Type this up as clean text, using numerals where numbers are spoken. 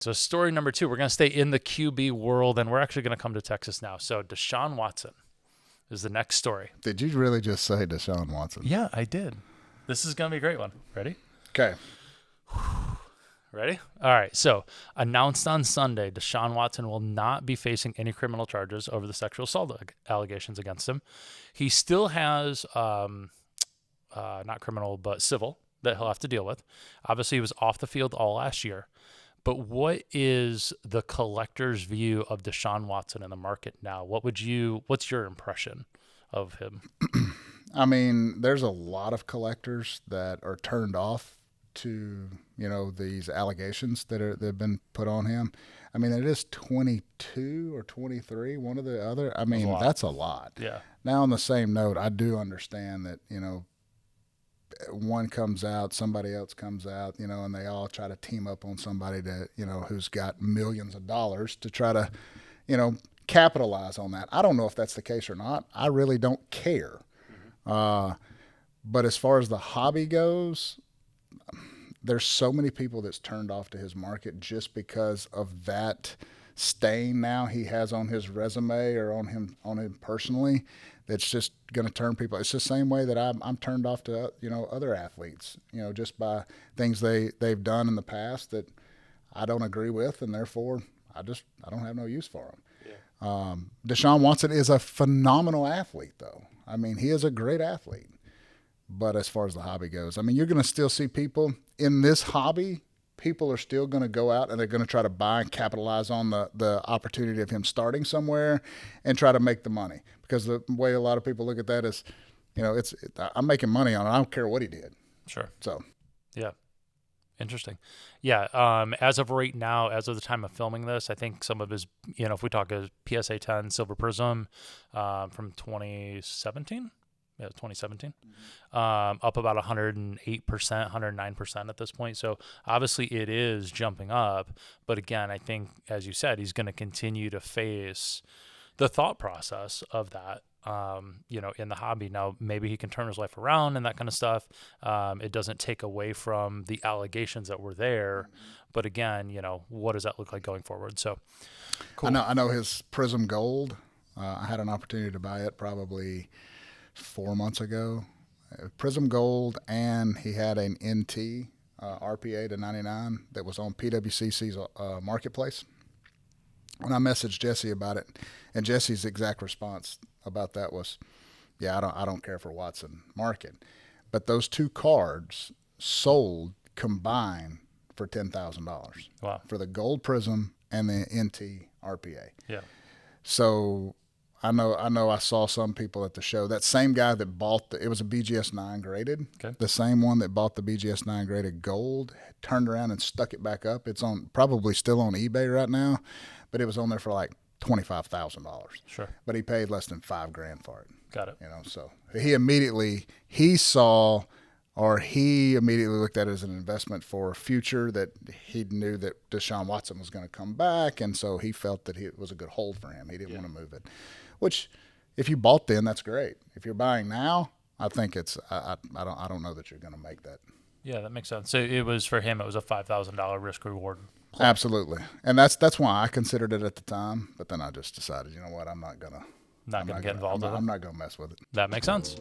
So story number 2, we're going to stay in the QB world, and we're actually going to come to Texas now. So Deshaun Watson is the next story. Did you really just say Deshaun Watson? Yeah, I did. This is going to be a great one. Ready? Okay. Ready? All right. So announced on Sunday, Deshaun Watson will not be facing any criminal charges over the sexual assault allegations against him. He still has not criminal, but civil that he'll have to deal with. Obviously, he was off the field all last year. But what is the collector's view of Deshaun Watson in the market now? What's your impression of him? I mean, there's a lot of collectors that are turned off to, these allegations that have been put on him. I mean, it is 22 or 23, one or the other. I mean, that's a lot. Yeah. Now, on the same note, I do understand that, one comes out, somebody else comes out, and they all try to team up on somebody that, who's got millions of dollars to try to, capitalize on that. I don't know if that's the case or not. I really don't care. But as far as the hobby goes, there's so many people that's turned off to his market just because of that stain now he has on his resume or on him personally. That's just going to turn people. It's the same way that I'm turned off to other athletes, just by things they've done in the past that I don't agree with, and therefore I don't have no use for them. Yeah. Deshaun Watson is a phenomenal athlete, though. I mean, he is a great athlete. But as far as the hobby goes, I mean, you're going to still see people in this hobby. People are still going to go out and they're going to try to buy and capitalize on the opportunity of him starting somewhere and try to make the money. Because the way a lot of people look at that is, I'm making money on it. I don't care what he did. Sure. So, yeah. Interesting. Yeah. As of right now, as of the time of filming this, I think some of his, if we talk a PSA 10 Silver Prism from 2017. Yeah, 2017, up about 108%, 109% at this point. So obviously it is jumping up. But again, I think, as you said, he's going to continue to face the thought process of that, in the hobby. Now, maybe he can turn his life around and that kind of stuff. It doesn't take away from the allegations that were there. But again, what does that look like going forward? So cool. I know his Prism Gold. I had an opportunity to buy it probably 4 months ago. Prism Gold, and he had an NT RPA to 99 that was on PWCC's marketplace. When I messaged Jesse about it, and Jesse's exact response about that was, "Yeah, I don't care for Watson market," but those two cards sold combined for $10,000. Wow. For the Gold Prism and the NT RPA. Yeah. So I know I saw some people at the show. That same guy that bought it was a BGS 9 graded. Okay. The same one that bought the BGS 9 graded gold turned around and stuck it back up. It's probably still on eBay right now, but it was on there for like $25,000. Sure. But he paid less than $5,000 for it. Got it. So he immediately looked at it as an investment for a future, that he knew that Deshaun Watson was going to come back, and so he felt that it was a good hold for him. He didn't want to move it. Which, if you bought then, that's great. If you're buying now, I think it's I don't know that you're going to make that. Yeah, that makes sense. So it was for him. It was a $5,000 risk reward. Absolutely, and that's why I considered it at the time. But then I just decided, you know what, I'm not gonna get involved with it. I'm not gonna mess with it. That makes sense.